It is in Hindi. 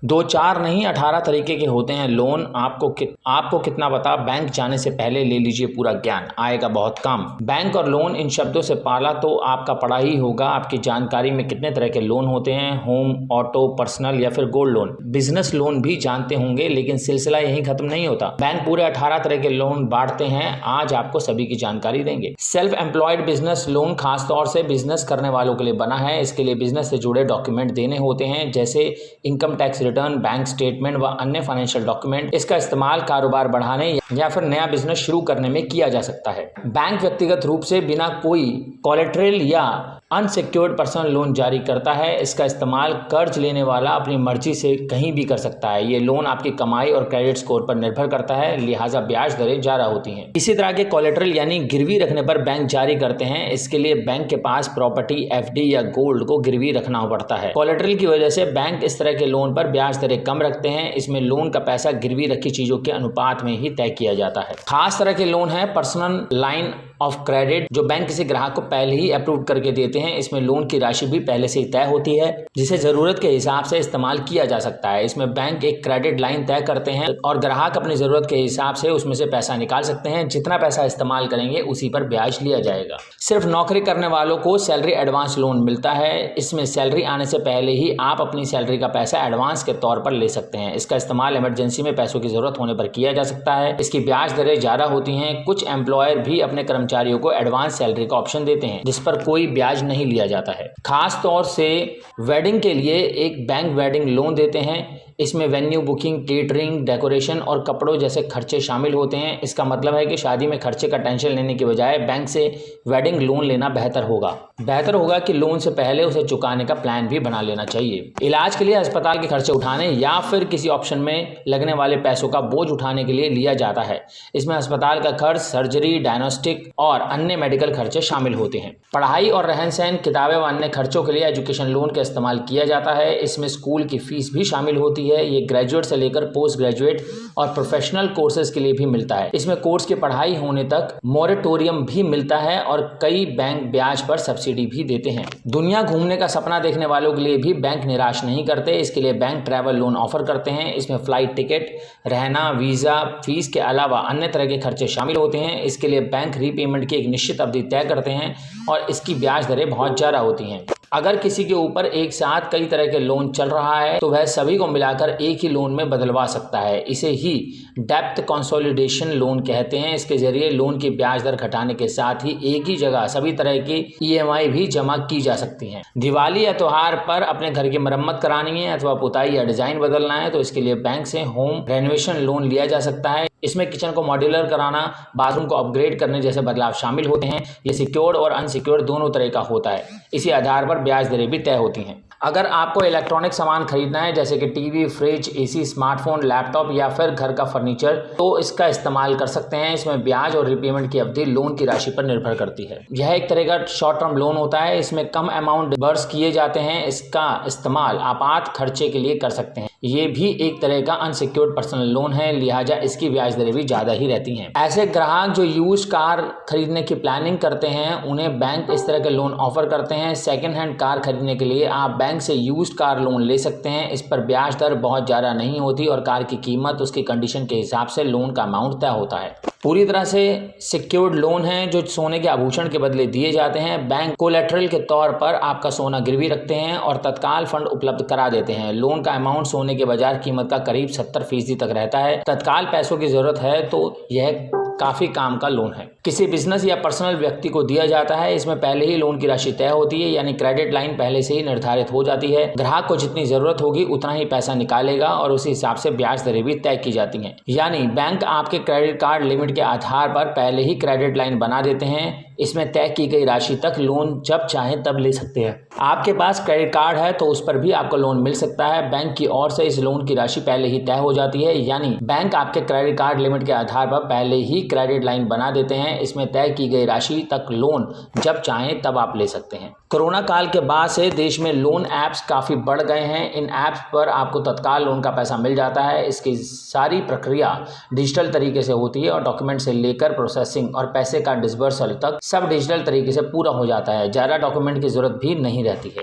दो चार नहीं 18 तरीके के होते हैं लोन। आपको कितना पता, बैंक जाने से पहले ले लीजिए पूरा ज्ञान, आएगा बहुत काम। बैंक और लोन इन शब्दों से पाला तो आपका पढ़ा ही होगा। आपकी जानकारी में कितने तरह के लोन होते हैं, होम, ऑटो, पर्सनल या फिर गोल्ड लोन, बिजनेस लोन भी जानते होंगे। लेकिन सिलसिला यहीं खत्म नहीं होता। बैंक पूरे 18 तरह के लोन बांटते हैं। आज आपको सभी की जानकारी देंगे। सेल्फ एम्प्लॉयड बिजनेस लोन खासतौर से बिजनेस करने वालों के लिए बना है। इसके लिए बिजनेस से जुड़े डॉक्यूमेंट देने होते हैं, जैसे income tax return, bank statement व अन्य फाइनेंशियल डॉक्यूमेंट। इसका इस्तेमाल कारोबार बढ़ाने या फिर नया बिजनेस शुरू करने में किया जा सकता है। बैंक व्यक्तिगत रूप से बिना कोई कोलेटरल या अनसिक्योर्ड पर्सनल लोन जारी करता है। इसका इस्तेमाल कर्ज लेने वाला अपनी मर्जी से कहीं भी कर सकता है। ये लोन आपकी कमाई और क्रेडिट स्कोर पर निर्भर करता है, लिहाजा ब्याज दरें ज्यादा होती हैं। इसी तरह के कोलेटरल यानी गिरवी रखने पर बैंक जारी करते हैं। इसके लिए बैंक के पास प्रॉपर्टी, एफडी या गोल्ड को गिरवी रखना पड़ता है। कोलेटरल की वजह से बैंक इस तरह के लोन पर ब्याज दरें कम रखते हैं। इसमें लोन का पैसा गिरवी रखी चीजों के अनुपात में ही तय किया जाता है। खास तरह के लोन है पर्सनल लाइन ऑफ क्रेडिट, जो बैंक किसी ग्राहक को पहले ही अप्रूव करके देते हैं। इसमें लोन की राशि भी पहले से ही तय होती है, जिसे जरूरत के हिसाब से इस्तेमाल किया जा सकता है। इसमें बैंक एक क्रेडिट लाइन तय करते हैं और ग्राहक अपनी जरूरत के हिसाब से उसमें से पैसा निकाल सकते हैं। जितना पैसा इस्तेमाल करेंगे उसी पर ब्याज लिया जाएगा। सिर्फ नौकरी करने वालों को सैलरी एडवांस लोन मिलता है। इसमें सैलरी आने से पहले ही आप अपनी सैलरी का पैसा एडवांस के तौर पर ले सकते हैं। इसका इस्तेमाल इमरजेंसी में पैसों की जरूरत होने पर किया जा सकता है। इसकी ब्याज दरें ज्यादा होती हैं। कुछ एम्प्लॉयर भी अपने कर्मचारियों को एडवांस सैलरी का ऑप्शन देते हैं, जिस पर कोई ब्याज नहीं लिया जाता है। खास तौर से वेडिंग के लिए एक बैंक वेडिंग लोन देते हैं। इसमें वेन्यू बुकिंग, केटरिंग, डेकोरेशन और कपड़ों जैसे खर्चे शामिल होते हैं। इसका मतलब है कि शादी में खर्चे का टेंशन लेने के बजाय बैंक से वेडिंग लोन लेना बेहतर होगा कि लोन से पहले उसे चुकाने का प्लान भी बना लेना चाहिए। इलाज के लिए अस्पताल के खर्चे उठाने या फिर किसी ऑप्शन में लगने वाले पैसों का बोझ उठाने के लिए लिया जाता है। इसमें अस्पताल का खर्च, सर्जरी, डायग्नोस्टिक और अन्य मेडिकल खर्चे शामिल होते हैं। पढ़ाई और रहन सहन, किताबें व अन्य खर्चों के लिए एजुकेशन लोन का इस्तेमाल किया जाता है। इसमें स्कूल की फीस भी शामिल होती है। ये ग्रेजुएट से लेकर पोस्ट ग्रेजुएट और प्रोफेशनल कोर्सेज के लिए भी मिलता है। इसमें कोर्स की पढ़ाई होने तक मोरेटोरियम भी मिलता है और कई बैंक ब्याज पर सब्सिडी भी देते हैं। दुनिया घूमने का सपना देखने वालों के लिए भी बैंक निराश नहीं करते। इसके लिए बैंक ट्रैवल लोन ऑफर करते हैं। इसमें फ्लाइट टिकट, रहना, वीजा, फीस के अलावा अन्य तरह के खर्चे शामिल होते हैं। इसके लिए बैंक रीपेमेंट की एक निश्चित अवधि तय करते हैं और इसकी ब्याज दरें बहुत ज्यादा होती हैं। अगर किसी के ऊपर एक साथ कई तरह के लोन चल रहा है तो वह सभी को मिलाकर एक ही लोन में बदलवा सकता है। इसे ही डेप्थ कंसोलिडेशन लोन कहते हैं। इसके जरिए लोन की ब्याज दर घटाने के साथ ही एक ही जगह सभी तरह की ईएमआई भी जमा की जा सकती हैं। दिवाली या त्योहार पर अपने घर की मरम्मत करानी है अथवा पुताई या डिजाइन बदलना है तो इसके लिए बैंक से होम रेनोवेशन लोन लिया जा सकता है। इसमें किचन को मॉड्यूलर कराना, बाथरूम को अपग्रेड करने जैसे बदलाव शामिल होते हैं। ये सिक्योर्ड और अनसिक्योर्ड दोनों तरह का होता है। इसी आधार पर ब्याज दरें भी तय होती हैं। अगर आपको इलेक्ट्रॉनिक सामान खरीदना है जैसे कि TV, fridge, AC, smartphone, laptop या फिर घर का फर्नीचर तो इसका इस्तेमाल कर सकते हैं। इसमें ब्याज और रीपेमेंट की अवधि लोन की राशि पर निर्भर करती है। यह एक तरह का शॉर्ट टर्म लोन होता है। इसमें कम अमाउंट डिबर्स किए जाते हैं। इसका इस्तेमाल आपात खर्चे के लिए कर सकते हैं। ये भी एक तरह का अनसिक्योर्ड पर्सनल लोन है, लिहाजा इसकी ब्याज दरें भी ज्यादा ही रहती हैं। ऐसे ग्राहक जो यूज्ड कार खरीदने की प्लानिंग करते हैं उन्हें बैंक इस तरह के लोन ऑफर करते हैं। सेकंड हैंड कार खरीदने के लिए आप बैंक से यूज्ड कार लोन ले सकते हैं। इस पर ब्याज दर बहुत ज्यादा नहीं होती और कार की कीमत उसकी कंडीशन के हिसाब से लोन का अमाउंट तय होता है। पूरी तरह से सिक्योर्ड लोन है जो सोने के आभूषण के बदले दिए जाते हैं। बैंक कोलेटरल के तौर पर आपका सोना गिरवी रखते हैं और तत्काल फंड उपलब्ध करा देते हैं। लोन का अमाउंट सोने के बाजार कीमत का करीब 70% तक रहता है। तत्काल पैसों की जरूरत है तो यह काफी काम का लोन है। किसी बिजनेस या पर्सनल व्यक्ति को दिया जाता है। इसमें पहले ही लोन की राशि तय होती है, यानी क्रेडिट लाइन पहले से ही निर्धारित हो जाती है। ग्राहक को जितनी जरूरत होगी उतना ही पैसा निकालेगा और उसी हिसाब से ब्याज दरें भी तय की जाती हैं। यानी बैंक आपके क्रेडिट कार्ड लिमिट के आधार पर पहले ही क्रेडिट लाइन बना देते हैं। इसमें तय की गई राशि तक लोन जब चाहे तब ले सकते हैं। आपके पास क्रेडिट कार्ड है तो उस पर भी आपको लोन मिल सकता है। बैंक की ओर से इस लोन की राशि पहले ही तय हो जाती है, यानी बैंक आपके क्रेडिट कार्ड लिमिट के आधार पर पहले ही क्रेडिट लाइन बना देते हैं। इसमें तय की गई राशि तक लोन जब चाहें तब आप ले सकते हैं। कोरोना काल के बाद से देश में लोन ऐप्स काफी बढ़ गए हैं। इन ऐप्स पर आपको तत्काल लोन का पैसा मिल जाता है। इसकी सारी प्रक्रिया डिजिटल तरीके से होती है और डॉक्यूमेंट से लेकर प्रोसेसिंग और पैसे का डिसबर्सल तक सब डिजिटल तरीके से पूरा हो जाता है। ज्यादा डॉक्यूमेंट की जरूरत भी नहीं रहती है।